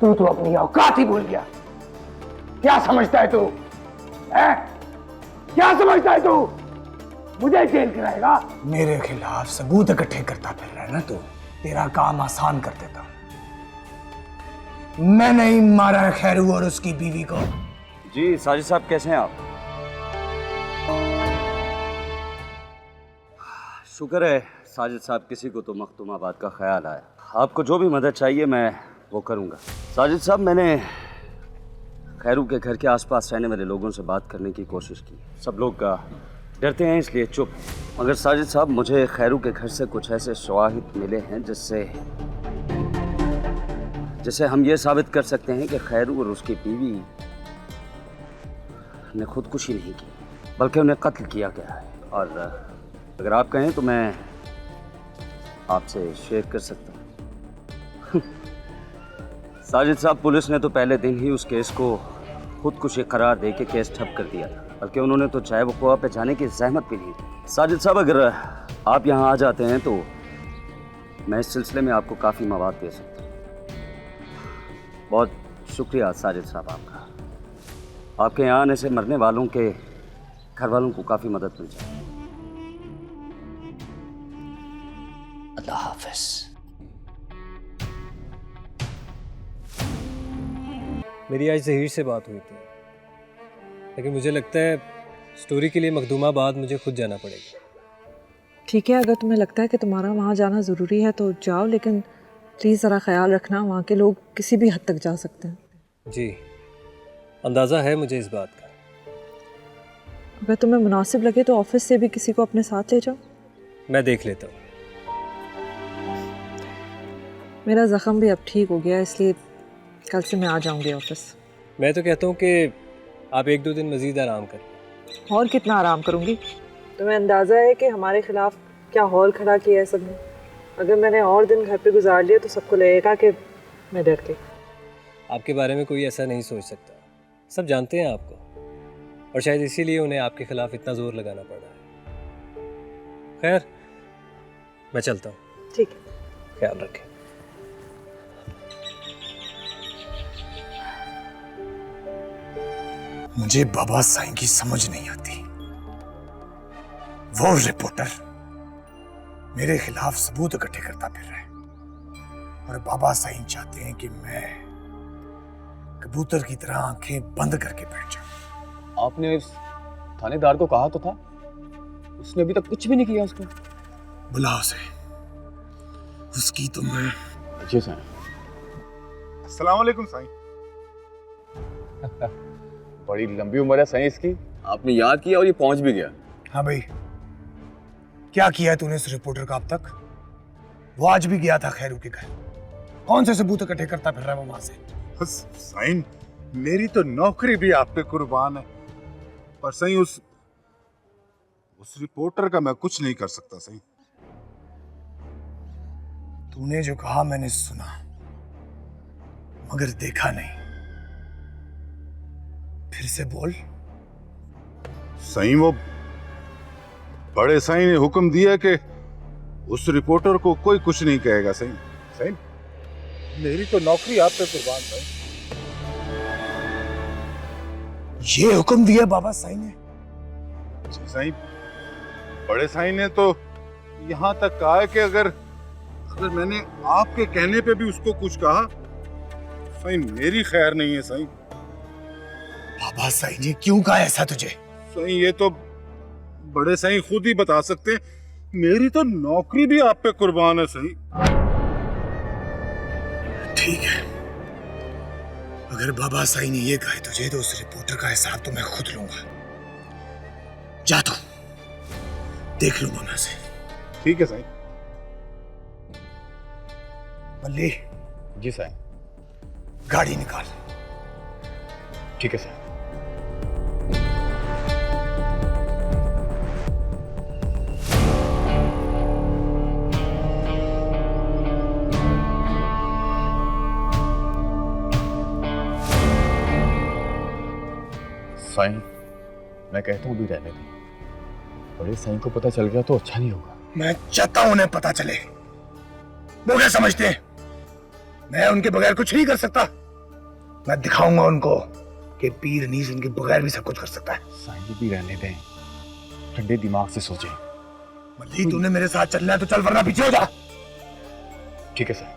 तू तो अपनी औकात ही भूल गया। क्या समझता है तू? है? क्या समझता है तू? मुझे जेल कराएगा? मेरे खिलाफ सबूत इकट्ठे करता फिर रहा है ना तू। तेरा काम आसान कर देता। मैं नहीं मारा है खैरू और उसकी बीवी को। जी साजिद साहब, कैसे हैं आप? शुक्र है साजिद साहब, किसी को तो मखदूमाबाद का ख्याल आया। आपको जो भी मदद चाहिए मैं वो करूंगा। साजिद साहब, मैंने खैरू के घर के आसपास रहने वाले लोगों से बात करने की कोशिश की। सब लोग डरते हैं इसलिए चुप। मगर साजिद साहब, मुझे खैरू के घर से कुछ ऐसे शवाहिद मिले हैं जिससे हम ये साबित कर सकते हैं कि खैरू और उसकी बीवी ने खुदकुशी नहीं की, बल्कि उन्हें कत्ल किया गया है। और अगर आप कहें तो मैं आपसे शेयर कर सकता हूँ। साजिद साहब, पुलिस ने तो पहले दिन ही उस केस को खुदकुशी करार दे के केस ठप कर दिया था, बल्कि उन्होंने तो चाहे वक़ुआ पे जाने की जहमत भी नहीं दी। साजिद साहब, अगर आप यहाँ आ जाते हैं तो मैं इस सिलसिले में आपको काफ़ी मवाद दे सकता हूँ। बहुत शुक्रिया साजिद साहब आपका। आपके यहाँ आने से मरने वालों के घर वालों को काफ़ी मदद मिल जाएगी। अल्लाह हाफिज। मेरी आज ज़हीर से बात हुई थी, लेकिन मुझे लगता है स्टोरी के लिए मखदूमाबाद मुझे खुद जाना पड़ेगा। ठीक है, अगर तुम्हें लगता है कि तुम्हारा वहाँ जाना ज़रूरी है तो जाओ, लेकिन प्लीज़ ज़रा ख्याल रखना, वहाँ के लोग किसी भी हद तक जा सकते हैं। जी, अंदाज़ा है मुझे इस बात का। अगर तुम्हें मुनासिब लगे तो ऑफिस से भी किसी को अपने साथ ले जाओ। मैं देख लेता हूँ। मेरा ज़ख़म भी अब ठीक हो गया, इसलिए कल से मैं आ जाऊँगी ऑफिस। मैं तो कहता हूँ कि आप 1-2 दिन मज़ीद आराम करें। और कितना आराम करूँगी? तुम्हें अंदाज़ा है कि हमारे ख़िलाफ़ क्या हौल खड़ा किया है सबने। अगर मैंने और दिन घर पे गुजार लिया तो सबको लगेगा कि मैं डर गई। आपके बारे में कोई ऐसा नहीं सोच सकता, सब जानते हैं आपको, और शायद इसीलिए उन्हें आपके ख़िलाफ़ इतना ज़ोर लगाना पड़ रहा है। खैर, मैं चलता हूँ। ठीक है, ख्याल रखें। मुझे बाबा साईं की समझ नहीं आती। वो रिपोर्टर मेरे खिलाफ सबूत इकट्ठे करता फिर रहा है और बाबा साईं चाहते हैं कि मैं कबूतर की तरह आंखें बंद करके बैठ जाऊं। आपने उस थानेदार को कहा तो था, उसने अभी तक कुछ भी नहीं किया उसको। बुलाओ उसे, उसकी तो मैं। जी साईं। अस्सलाम वालेकुम साईं। बड़ी लंबी उम्र है साईं इसकी, आपने याद किया और ये पहुंच भी गया। हाँ भाई, क्या किया है तूने इस रिपोर्टर का अब तक? वो आज भी गया था खैरू के घर। कौन से सबूत इकट्ठे करता फिर रहा है वो वहां से? साईं, मेरी तो नौकरी भी आप पे कुर्बान है, पर साईं उस रिपोर्टर का मैं कुछ नहीं कर सकता साईं। तूने जो कहा मैंने सुना, मगर देखा नहीं। फिर से बोल। साईं, वो बड़े साईं ने हुक्म दिया कि उस रिपोर्टर को कोई कुछ नहीं कहेगा साईं। साईं, मेरी तो नौकरी आप पे कुर्बान साईं। ये हुक्म दिया बाबा साईं ने? जी साईं, बड़े साईं ने तो यहाँ तक कहा है कि अगर मैंने आपके कहने पे भी उसको कुछ कहा, साईं मेरी खैर नहीं है साईं। बाबा साईं ने क्यों कहा ऐसा तुझे? साईं, ये तो बड़े साईं खुद ही बता सकते हैं। मेरी तो नौकरी भी आप पे कुर्बान है साईं। ठीक है, अगर बाबा साईं ने ये कहा है तुझे तो उस रिपोर्टर का हिसाब तो मैं खुद लूंगा। जा तू, देख लूंगा मैं उसे। ठीक है साईं। बल्ली, जी साईं। गाड़ी निकाल। ठीक है साईं। साईं, मैं कहता हूँ भी रहने दें। बड़े साईं को पता चल गया तो अच्छा नहीं होगा। मैं चाहता हूं उन्हें पता चले। वो क्या समझते हैं मैं उनके बगैर कुछ नहीं कर सकता? मैं दिखाऊंगा उनको कि पीर नीस इनके बगैर भी सब कुछ कर सकता है। साईं भी रहने दें, ठंडे दिमाग से सोचें। मल्ली तूने मेरे साथ चलना है तो चल, वरना पीछे हो जा। ठीक है साईं।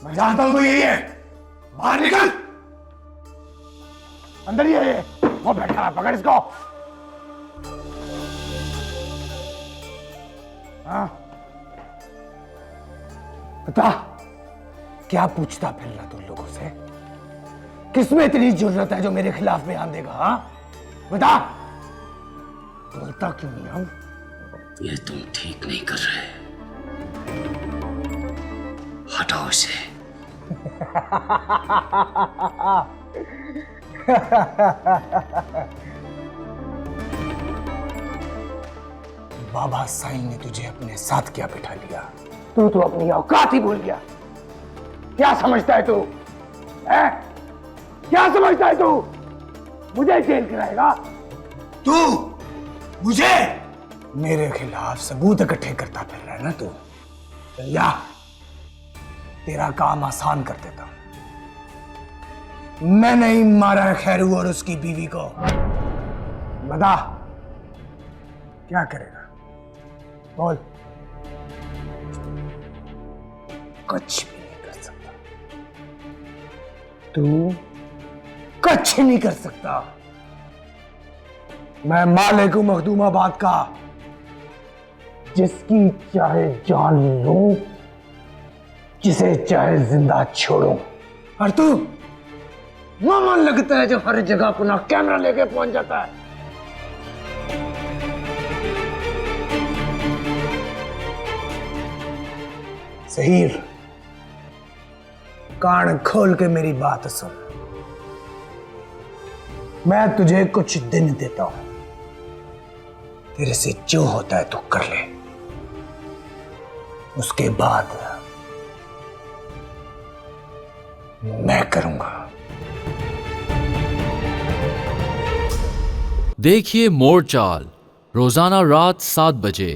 मैं जानता हूं तो यही है। बाहर निकल, अंदर ही है। वो बैठा है, पकड़ इसको। हाँ बता, क्या पूछता फिर रहा तू लोगों से? किसमें इतनी जरूरत है जो मेरे खिलाफ बयान देगा? हाँ बता, बोलता क्यों नहीं हम? ये तुम ठीक नहीं कर रहे, हटाओ इसे। बाबा साईं ने तुझे अपने साथ क्या बिठा लिया? तू तो अपनी औकात ही भूल गया। क्या समझता है तू? हैं? क्या समझता है तू? मुझे जेल कराएगा तू? मुझे? मेरे खिलाफ सबूत इकट्ठे करता फिर रहा है ना तू? या तेरा काम आसान कर देता हूं। मैं नहीं मारा है खैरू और उसकी बीवी को। बता क्या करेगा? बोल। कुछ भी नहीं कर सकता तू, कुछ नहीं कर सकता। मैं मालिक हूं मखदूमाबाद का, जिसकी चाहे जान लूं, जिसे चाहे जिंदा छोड़ूं। और तू मामा लगता है जो हर जगह अपना कैमरा लेके पहुंच जाता है। सहीर, कान खोल के मेरी बात सुन। मैं तुझे कुछ दिन देता हूं, तेरे से जो होता है तू कर ले। उसके बाद मैं करूंगा। देखिए मोड़चाल रोजाना रात 7 बजे।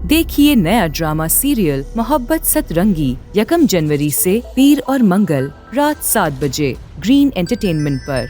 देखिए नया ड्रामा सीरियल मोहब्बत सतरंगी 1 जनवरी से पीर और मंगल रात 7 बजे ग्रीन एंटरटेनमेंट पर।